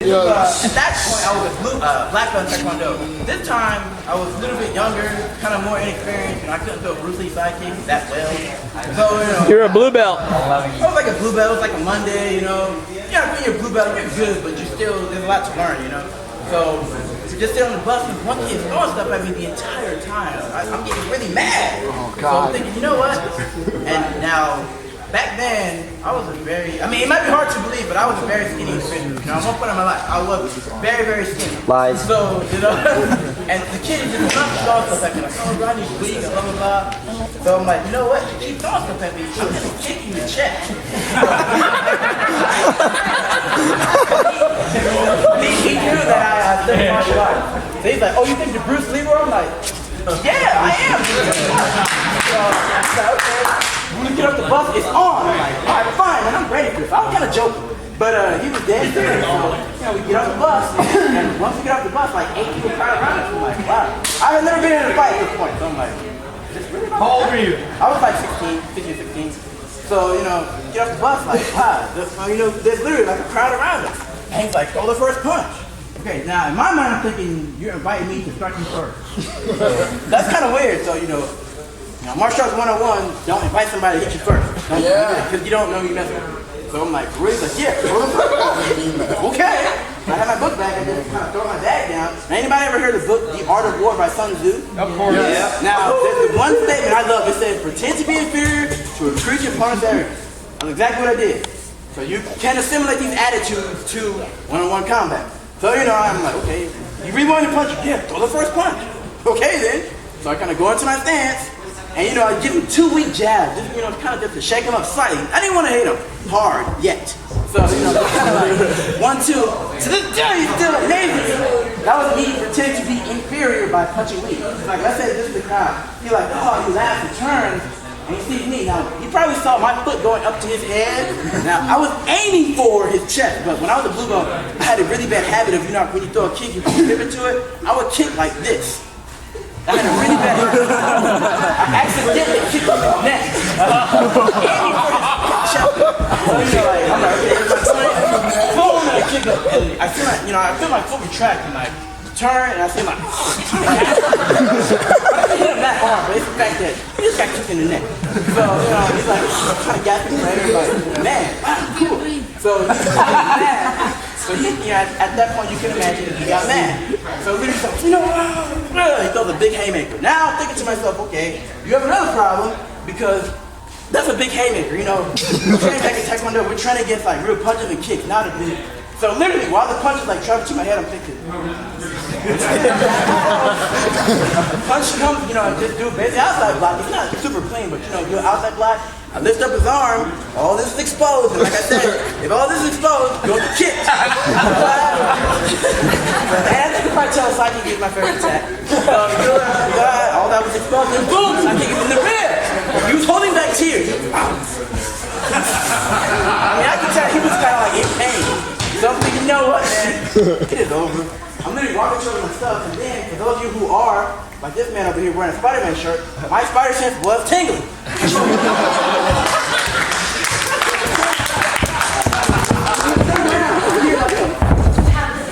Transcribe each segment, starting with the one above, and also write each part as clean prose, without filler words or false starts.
At that point, I was a black belt Taekwondo. This time, I was a little bit younger, kind of more inexperienced, and I couldn't throw Bruce Lee sidekick that well. So, You're a blue belt. I was like a blue belt. It was like a Monday, Yeah, when you're a blue belt, you're good, but there's a lot to learn, So, just sit on the bus and one kid's throwing stuff at me the entire time. I'm getting really mad. Oh, God. So I'm thinking, you know what? And now, back then, I was it might be hard to believe, but I was a very skinny individual. At one point in my life, I was very, very skinny. Lies. So, and the kid just throwing stuff at me, like, oh, Rodney's weak, blah, blah, blah. So I'm like, you know what? You keep throwing stuff at me, I'm gonna kick you in the chest. He knew that I studied martial arts. So he's like, oh, you think you're Bruce Lee? I'm like, yeah, I am. So he's like, okay. When we get off the bus, it's on. I'm like, all right, fine, and I'm ready for this. I was kind of joking, but he was dead serious. So, we get off the bus, and once we get off the bus, like 8 people crowd around us. I'm like, wow. I had never been in a fight at this point, so I'm like, is this really how old were you? I was like 15, 16. So, get off the bus, like, wow. There's literally like a crowd around us. And he's like, throw the first punch. Okay, now in my mind, I'm thinking, you're inviting me to strike you first. That's kind of weird, so, martial arts 101, don't invite somebody to hit you first. Because you don't know who you're messing with. So I'm like, really? Like, yeah, okay. I had my book bag and just kind of throw my bag down. Now, anybody ever heard the book, The Art of War by Sun Tzu? Of course. Yeah. Now, there's one statement I love. It says, pretend to be inferior to recruit your opponent's arrogance. That's exactly what I did. So you can assimilate these attitudes to one-on-one combat. So, I'm like, okay, you really want to punch? Yeah, throw the first punch. Okay, then. So I kind of go into my stance. And I give him 2 weak jabs, just to shake him up slightly. I didn't want to hit him hard yet. So, kind of like 1, 2. To this day, he's still amazing. That was me pretending to be inferior by punching weak. Like, let's say this is the crowd. He's like, oh, he laughs and turns, and he sees me. Now, he probably saw my foot going up to his head. Now, I was aiming for his chest, but when I was a blue belt, I had a really bad habit of, when you throw a kick, you pivot to it. I would kick like this. I had a really bad habit. I accidentally kicked him in the neck. Aiming for his chest. So, I'm like, okay, boom, and I kick him. And I feel my foot retract and turn, and I feel like, I didn't hit him that hard, but it's the fact that he just got kicked in the neck. So, he's like, kind of gasping, right? Like, man, wow, cool. So, he's mad. So at that point, you can imagine he got mad. So literally, he throws a big haymaker. Now I'm thinking to myself, okay, you have another problem because that's a big haymaker. We're training back in Taekwondo, we're training against real punches and kicks, not a big. So literally, while the punch is traveling to my head, I'm thinking. Punch comes, just do basic outside block. It's not super clean, but do an outside block. I lift up his arm, all this is exposed, and like I said, if all this is exposed, go to kick. And I think if I tell Psyche is my favorite attack. All that was exposed, and boom, I kick him in the rib. He was holding back tears. I could tell he was kind of in pain. So I'm thinking, you know what, man, it is over. I'm literally walking through my stuff, and then, for those of you who are, like this man over here wearing a Spider-Man shirt, my spider sense was tingling.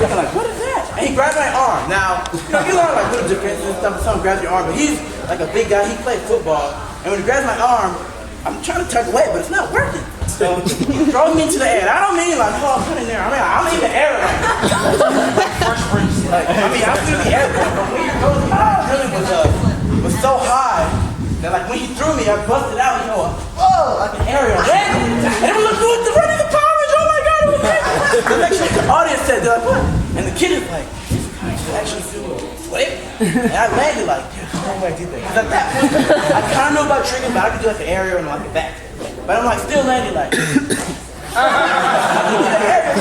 I'm like, what is that? And he grabbed my arm. Now, you learn little defenses and stuff, someone grabs your arm, but he's like a big guy, he played football, and when he grabs my arm, I'm trying to tuck away, but it's not working. So he throws me into the air. And I don't mean I'm putting there. I'm in the air right now. I'm through the air, but when he throws me, the drilling was so high that when he threw me, I busted out, whoa, like an aerial. And it was like, the running the Power Rangers, oh my God, it was crazy. The audience said, they're like, what? And the kid is like, this guy should actually do a flip. And I landed like, no way I did that. Because at that point, I kind of know about triggers, but I could do an aerial and a back. But I'm still landing like, you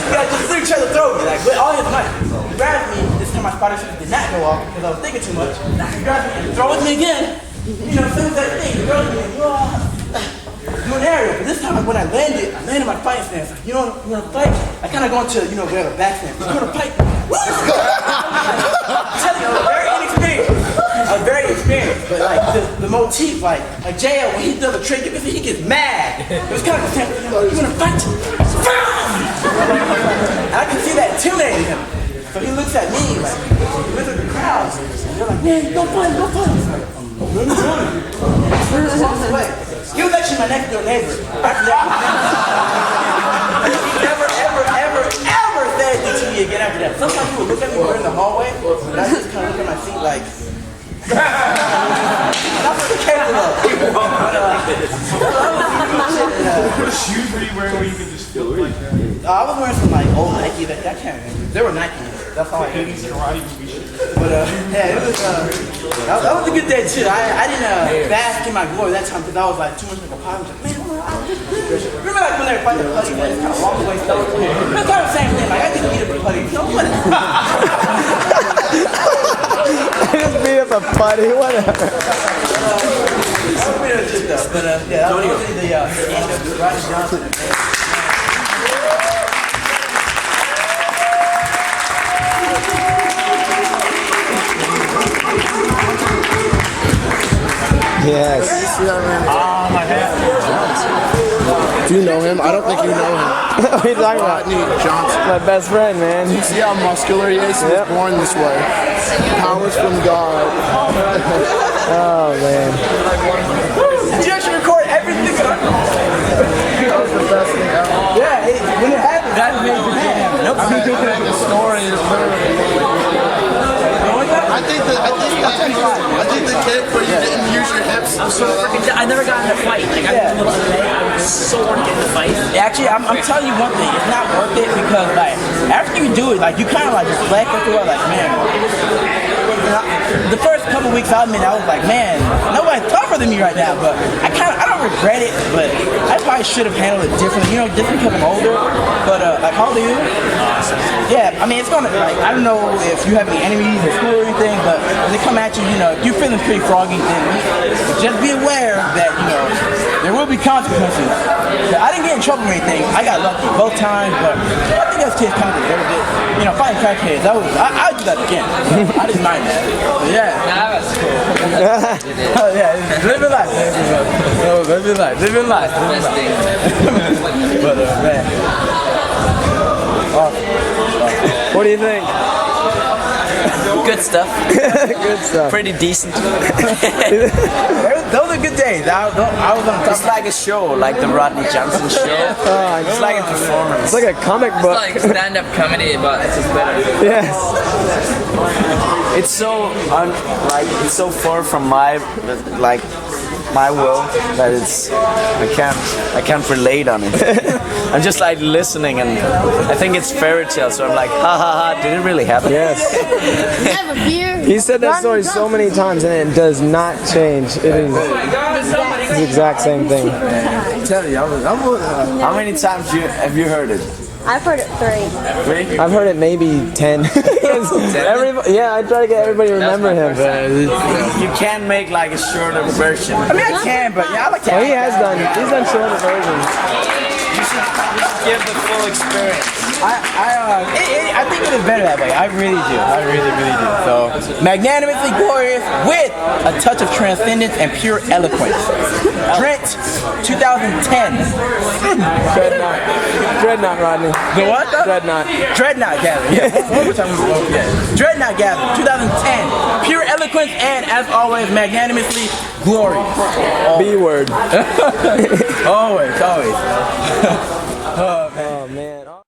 gotta just literally try to throw me, with all his might. He grabs me, this time my spider sense did not go off because I was thinking too much. He grabs me and throws me again. As soon as that thing, he throws me and do an aerial. But this time when I landed my fighting stance. You want to fight? I kind of go into, we have a back stance. You want to fight? I'm telling you, I was very inexperienced. I was very experienced, but the motif, like jail, when he does a trick, you can see he gets mad. It was kind of the same thing. You wanna fight? And I can see that intimidating him. So he looks at me, like, he looks at the crowd, and they're like, man, don't fight, don't fight. He's like, oh, what are you doing? He walks away. He was actually my next door neighbor. After that, he never, ever said anything to me again after that. Sometimes he would look at me in the hallway, and I just kind of look at my feet like, that's what the case was. What shoes were you wearing where you could just feel like that? I was wearing some like old Nike that I can't remember. They were Nike. That's all I had. But yeah, it was that was a good day too. I didn't bask in my glory that time because I was like too much like a pop. I was like, man, remember like when they were fighting the putty, like kind of walk away stuff. It's kind of the same thing. Like I just beat up a putty. No putty. I just beat up a putty. Whatever. But yeah, that was really the end of Rodney Johnson. Yes. Oh, my God. Do you know him? I don't think you know him. What are you talking about? Rodney Johnson. My best friend, man. You see how muscular he is? He was born this way. Powers from God. Oh, man. Did you actually record everything? That was the best thing ever. Yeah, when it happened, that made your hand. Nope. The story is literally. I think the kick where you didn't use your hips. I'm so freaking. I never got in a fight. Like I was today, I was so wanting to get in a fight. Actually, I'm telling you one thing. It's not worth it because like after you do it, like you kind of like reflect after a while, like man. The first couple weeks I admit I was like, man, nobody's tougher than me right now. But I don't regret it. But I probably should have handled it differently. You know, just because I'm older. But like, how old are you? Yeah, I mean, it's gonna like I don't know if you have any enemies in school or anything, but when they come at you, you know, if you're feeling pretty froggy, then just be aware that you know there will be consequences. I didn't get in trouble or anything. I got lucky both times, but I think those kids kind of deserved it. You know, fighting crackheads, I'd do that again. I didn't mind that. But yeah. That was cool. Oh yeah, live your life. Live your life. Live your life. Best thing. But man. What do you think? Good stuff. Good stuff. Pretty decent. Those are good days. I was on top. It's like a show, like the Rodney Johnson show. It's like a performance. It's like a comic book. It's like stand-up comedy, but it's just better. Yes. It's so it's so far from my world that I can't relate on it. I'm just like listening and I think it's fairy tale, so I'm like ha ha ha, did it really happen? Yes. He said that story so many times and it does not change. It is the exact same thing. Tell you, How many times have you heard it? I've heard it 3. I've heard it maybe 10. Yeah, I try to get everybody to remember him. You can make like a shorter version. I mean, I can, but yeah, I like to. Oh, he's done shorter versions. You should give the full experience. I think it is better that way. I really do. I really do. So, magnanimously glorious with a touch of transcendence and pure eloquence. Drednt, 2010. Drednt, Rodney. The what? Drednt Gathering. Yeah. Drednt Gathering, 2010. Pure eloquence and, as always, magnanimously glorious. B word. Always. Oh man.